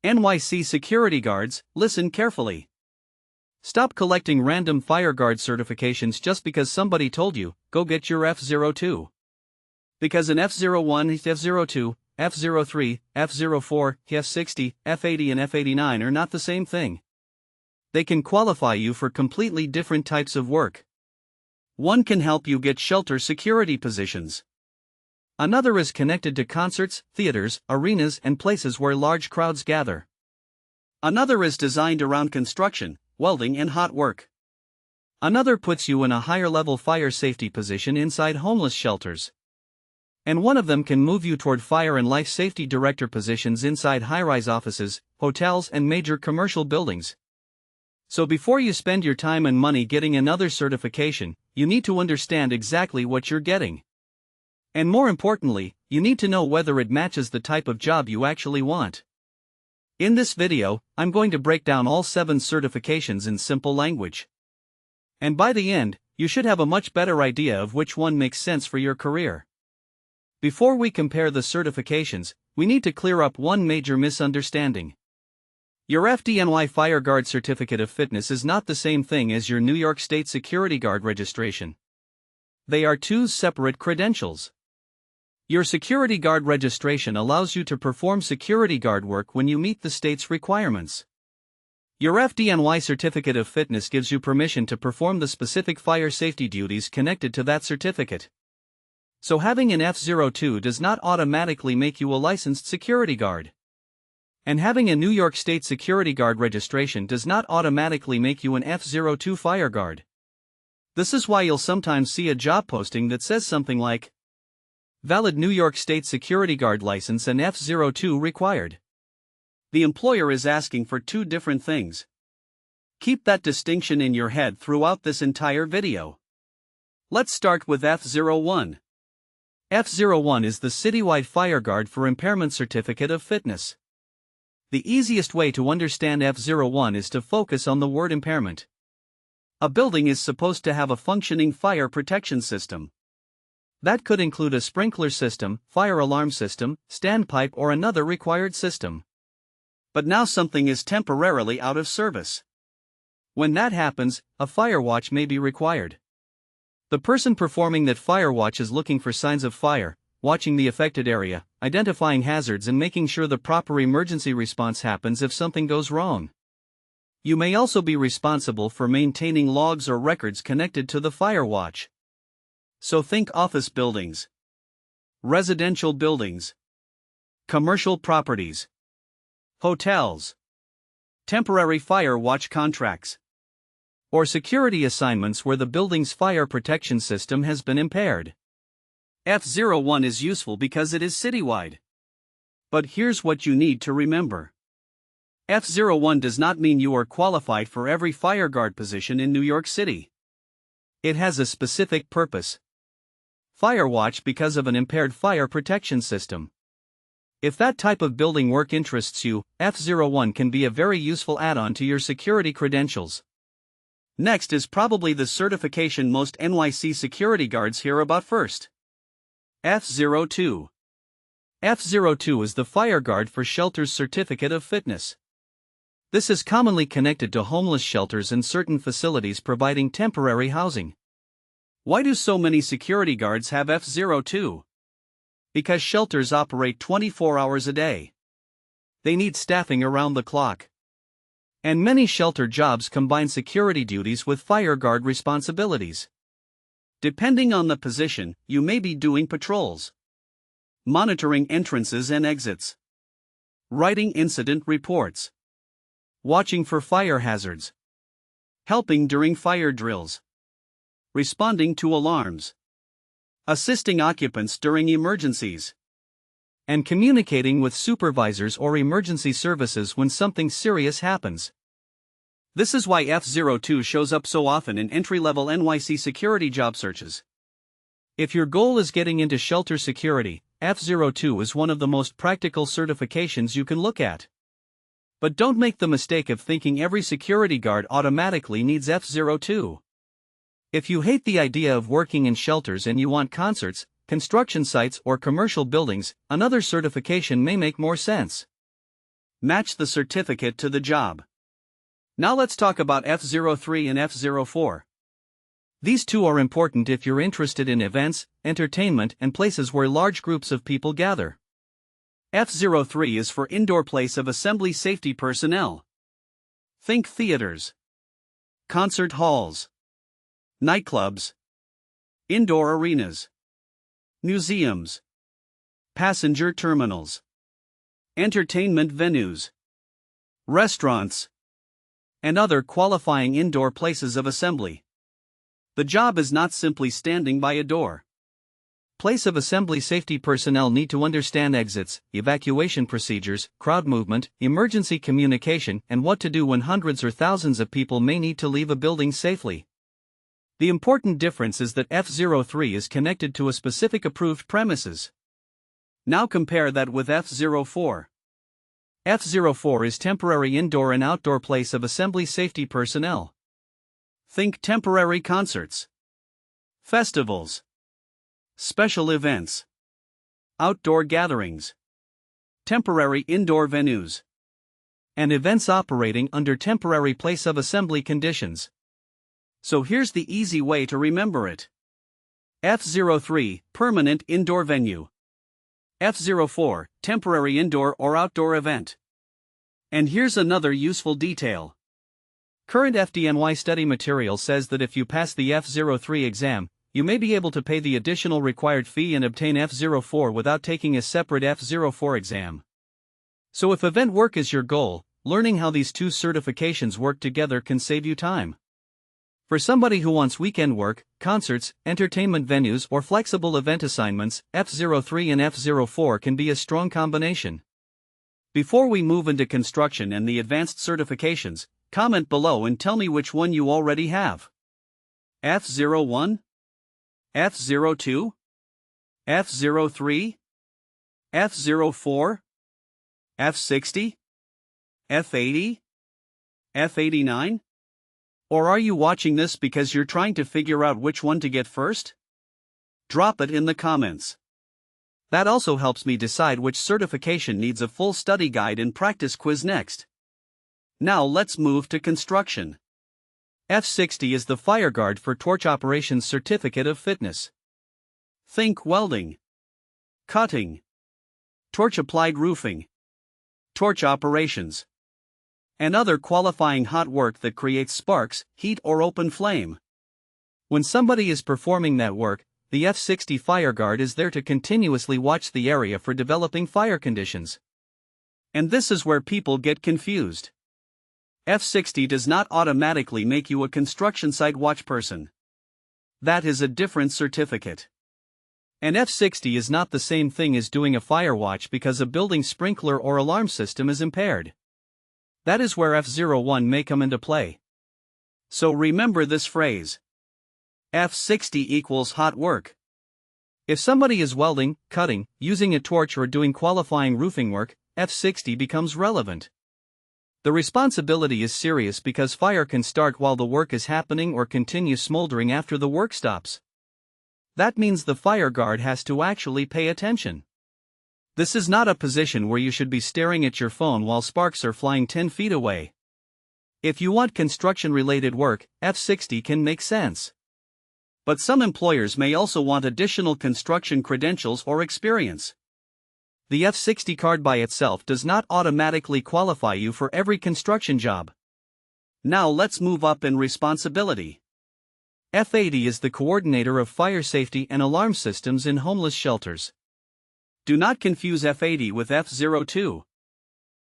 NYC security guards, listen carefully. Stop collecting random fire guard certifications just because somebody told you, go get your F02. Because an F01, F02, F03, F04, F60, F80 and F89 are not the same thing. They can qualify you for completely different types of work. One can help you get shelter security positions. Another is connected to concerts, theaters, arenas and places where large crowds gather. Another is designed around construction, welding and hot work. Another puts you in a higher level fire safety position inside homeless shelters. And one of them can move you toward fire and life safety director positions inside high-rise offices, hotels and major commercial buildings. So before you spend your time and money getting another certification, you need to understand exactly what you're getting. And more importantly, you need to know whether it matches the type of job you actually want. In this video, I'm going to break down all 7 certifications in simple language. And by the end, you should have a much better idea of which one makes sense for your career. Before we compare the certifications, we need to clear up one major misunderstanding. Your FDNY Fire Guard Certificate of Fitness is not the same thing as your New York State Security Guard registration. They are 2 separate credentials. Your security guard registration allows you to perform security guard work when you meet the state's requirements. Your FDNY Certificate of Fitness gives you permission to perform the specific fire safety duties connected to that certificate. So having an F02 does not automatically make you a licensed security guard. And having a New York State Security Guard registration does not automatically make you an F02 fire guard. This is why you'll sometimes see a job posting that says something like, valid New York State Security Guard license and F02 required. The employer is asking for 2 different things. Keep that distinction in your head throughout this entire video. Let's start with F01. F01 is the citywide fire guard for impairment certificate of fitness. The easiest way to understand F01 is to focus on the word impairment. A building is supposed to have a functioning fire protection system. That could include a sprinkler system, fire alarm system, standpipe or another required system. But now something is temporarily out of service. When that happens, a fire watch may be required. The person performing that fire watch is looking for signs of fire, watching the affected area, identifying hazards and making sure the proper emergency response happens if something goes wrong. You may also be responsible for maintaining logs or records connected to the fire watch. So think office buildings, residential buildings, commercial properties, hotels, temporary fire watch contracts, or security assignments where the building's fire protection system has been impaired. F01 is useful because it is citywide. But here's what you need to remember. F01 does not mean you are qualified for every fire guard position in New York City. It has a specific purpose. Fire watch because of an impaired fire protection system. If that type of building work interests you, F01 can be a very useful add-on to your security credentials. Next is probably the certification most NYC security guards hear about first. F02. F02 is the fire guard for shelters certificate of fitness. This is commonly connected to homeless shelters and certain facilities providing temporary housing. Why do so many security guards have F02? Because shelters operate 24 hours a day. They need staffing around the clock. And many shelter jobs combine security duties with fire guard responsibilities. Depending on the position, you may be doing patrols, monitoring entrances and exits, writing incident reports, watching for fire hazards, helping during fire drills, responding to alarms, assisting occupants during emergencies, and communicating with supervisors or emergency services when something serious happens. This is why F02 shows up so often in entry-level NYC security job searches. If your goal is getting into shelter security, F02 is one of the most practical certifications you can look at. But don't make the mistake of thinking every security guard automatically needs F02. If you hate the idea of working in shelters and you want concerts, construction sites or commercial buildings, another certification may make more sense. Match the certificate to the job. Now let's talk about F03 and F04. These two are important if you're interested in events, entertainment, and places where large groups of people gather. F03 is for indoor place of assembly safety personnel. Think theaters, concert halls, nightclubs, indoor arenas, museums, passenger terminals, entertainment venues, restaurants, and other qualifying indoor places of assembly. The job is not simply standing by a door. Place of assembly safety personnel need to understand exits, evacuation procedures, crowd movement, emergency communication, and what to do when hundreds or thousands of people may need to leave a building safely. The important difference is that F03 is connected to a specific approved premises. Now compare that with F04. F04 is temporary indoor and outdoor place of assembly safety personnel. Think temporary concerts, festivals, special events, outdoor gatherings, temporary indoor venues, and events operating under temporary place of assembly conditions. So here's the easy way to remember it. F03, permanent indoor venue. F04, temporary indoor or outdoor event. And here's another useful detail. Current FDNY study material says that if you pass the F03 exam, you may be able to pay the additional required fee and obtain F04 without taking a separate F04 exam. So if event work is your goal, learning how these two certifications work together can save you time. For somebody who wants weekend work, concerts, entertainment venues, or flexible event assignments, F03 and F04 can be a strong combination. Before we move into construction and the advanced certifications, comment below and tell me which one you already have. F01? F02? F03? F04? F60? F80? F89? Or are you watching this because you're trying to figure out which one to get first? Drop it in the comments. That also helps me decide which certification needs a full study guide and practice quiz next. Now let's move to construction. F60 is the fire guard for torch operations certificate of fitness. Think welding, cutting, torch applied roofing, torch operations, and other qualifying hot work that creates sparks, heat, or open flame. When somebody is performing that work, the F60 fire guard is there to continuously watch the area for developing fire conditions. And this is where people get confused. F60 does not automatically make you a construction site watch person. That is a different certificate. And F60 is not the same thing as doing a fire watch because a building sprinkler or alarm system is impaired. That is where F01 may come into play. So remember this phrase. F60 equals hot work. If somebody is welding, cutting, using a torch, or doing qualifying roofing work, F60 becomes relevant. The responsibility is serious because fire can start while the work is happening or continue smoldering after the work stops. That means the fire guard has to actually pay attention. This is not a position where you should be staring at your phone while sparks are flying 10 feet away. If you want construction-related work, F60 can make sense. But some employers may also want additional construction credentials or experience. The F60 card by itself does not automatically qualify you for every construction job. Now let's move up in responsibility. F80 is the coordinator of fire safety and alarm systems in homeless shelters. Do not confuse F80 with F02.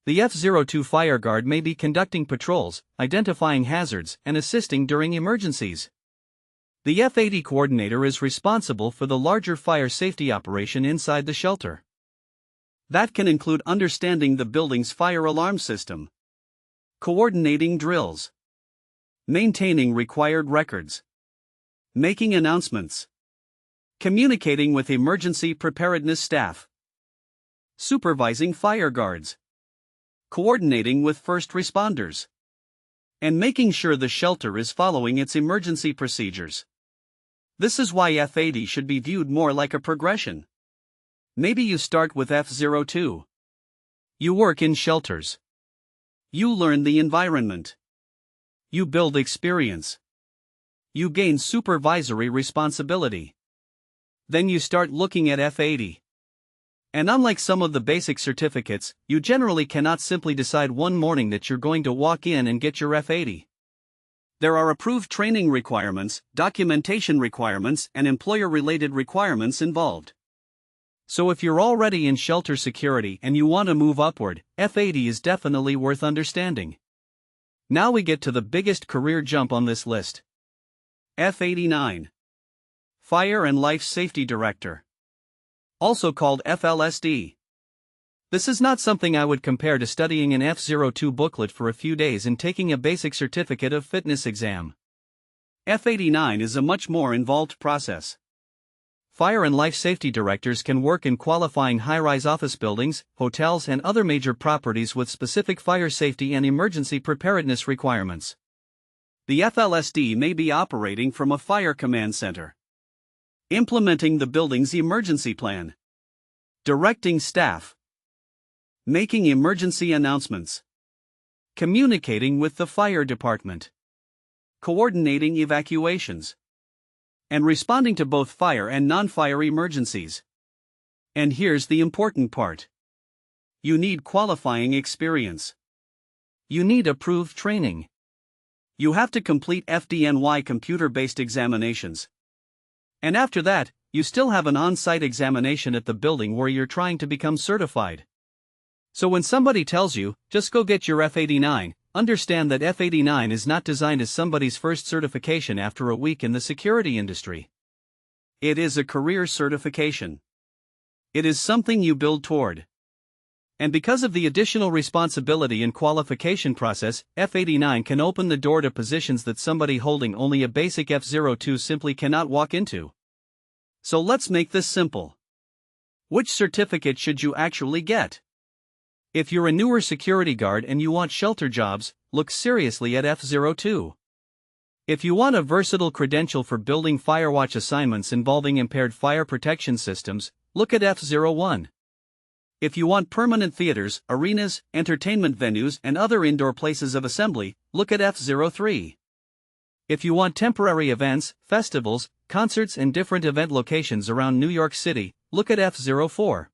The F02 fire guard may be conducting patrols, identifying hazards, and assisting during emergencies. The F80 coordinator is responsible for the larger fire safety operation inside the shelter. That can include understanding the building's fire alarm system, coordinating drills, maintaining required records, making announcements, communicating with emergency preparedness staff, supervising fire guards, coordinating with first responders, and making sure the shelter is following its emergency procedures. This is why F80 should be viewed more like a progression. Maybe you start with F02. You work in shelters. You learn the environment. You build experience. You gain supervisory responsibility. Then you start looking at F80. And unlike some of the basic certificates, you generally cannot simply decide one morning that you're going to walk in and get your F80. There are approved training requirements, documentation requirements, and employer-related requirements involved. So if you're already in shelter security and you want to move upward, F80 is definitely worth understanding. Now we get to the biggest career jump on this list. F89. Fire and Life Safety Director. Also called FLSD. This is not something I would compare to studying an F02 booklet for a few days and taking a basic certificate of fitness exam. F89 is a much more involved process. Fire and life safety directors can work in qualifying high-rise office buildings, hotels, and other major properties with specific fire safety and emergency preparedness requirements. The FLSD may be operating from a fire command center, implementing the building's emergency plan, directing staff, making emergency announcements, communicating with the fire department, coordinating evacuations, and responding to both fire and non-fire emergencies. And here's the important part. You need qualifying experience. You need approved training. You have to complete FDNY computer-based examinations. And after that, you still have an on-site examination at the building where you're trying to become certified. So when somebody tells you, just go get your F89, understand that F89 is not designed as somebody's first certification after a week in the security industry. It is a career certification. It is something you build toward. And because of the additional responsibility and qualification process, F89 can open the door to positions that somebody holding only a basic F02 simply cannot walk into. So let's make this simple. Which certificate should you actually get? If you're a newer security guard and you want shelter jobs, look seriously at F02. If you want a versatile credential for building firewatch assignments involving impaired fire protection systems, look at F01. If you want permanent theaters, arenas, entertainment venues, and other indoor places of assembly, look at F03. If you want temporary events, festivals, concerts, and different event locations around New York City, look at F04.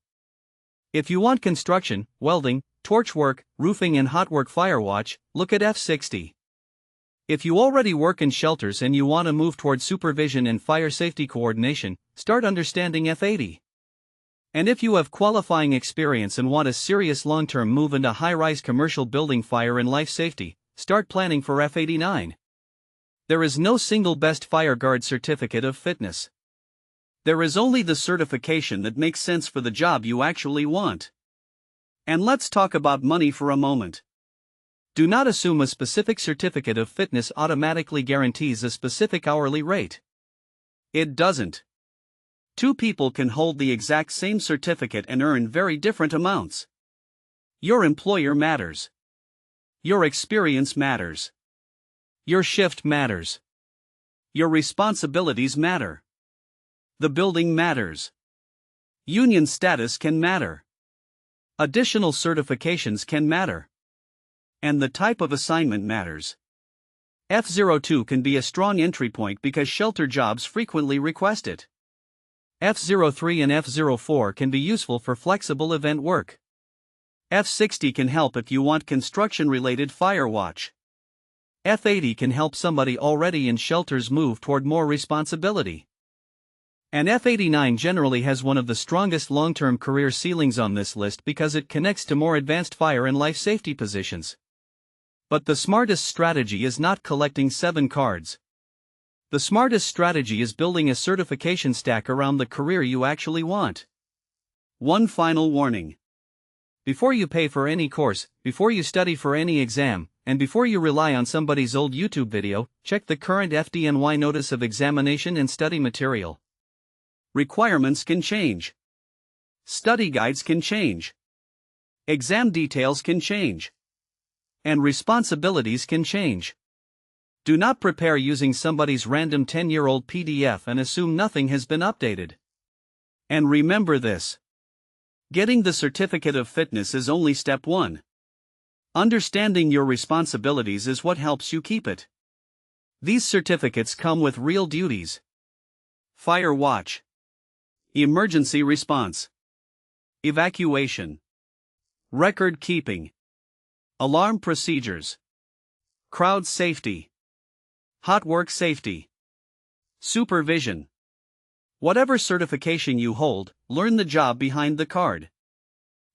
If you want construction, welding, torch work, roofing, and hot work firewatch, look at F60. If you already work in shelters and you want to move toward supervision and fire safety coordination, start understanding F80. And if you have qualifying experience and want a serious long-term move into high-rise commercial building fire and life safety, start planning for F89. There is no single best fire guard certificate of fitness. There is only the certification that makes sense for the job you actually want. And let's talk about money for a moment. Do not assume a specific certificate of fitness automatically guarantees a specific hourly rate. It doesn't. Two people can hold the exact same certificate and earn very different amounts. Your employer matters. Your experience matters. Your shift matters. Your responsibilities matter. The building matters. Union status can matter. Additional certifications can matter. And the type of assignment matters. F02 can be a strong entry point because shelter jobs frequently request it. F03 and F04 can be useful for flexible event work. F60 can help if you want construction-related fire watch. F80 can help somebody already in shelters move toward more responsibility. And F89 generally has one of the strongest long-term career ceilings on this list because it connects to more advanced fire and life safety positions. But the smartest strategy is not collecting 7 cards. The smartest strategy is building a certification stack around the career you actually want. One final warning. Before you pay for any course, before you study for any exam, and before you rely on somebody's old YouTube video, check the current FDNY Notice of Examination and study material. Requirements can change. Study guides can change. Exam details can change. And responsibilities can change. Do not prepare using somebody's random 10-year-old PDF and assume nothing has been updated. And remember this. Getting the certificate of fitness is only step 1. Understanding your responsibilities is what helps you keep it. These certificates come with real duties: fire watch, emergency response, evacuation, record keeping, alarm procedures, crowd safety, hot work safety, supervision. Whatever certification you hold, learn the job behind the card.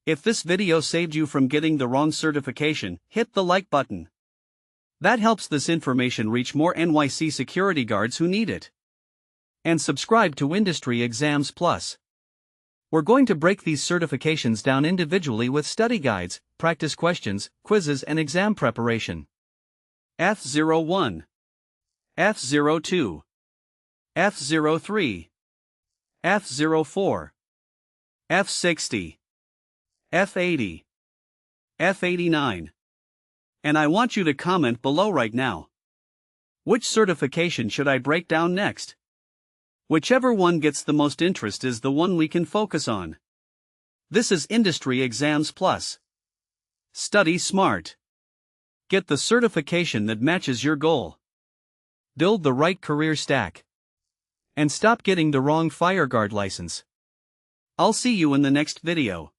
If this video saved you from getting the wrong certification, hit the like button. That helps this information reach more NYC security guards who need it. And subscribe to Industry Exams Plus. We're going to break these certifications down individually with study guides, practice questions, quizzes, and exam preparation. F01, F02, F03, F04, F60, F80, F89. And I want you to comment below right now. Which certification should I break down next? Whichever one gets the most interest is the one we can focus on. This is Industry Exams Plus. Study smart. Get the certification that matches your goal. Build the right career stack. And stop getting the wrong fireguard license. I'll see you in the next video.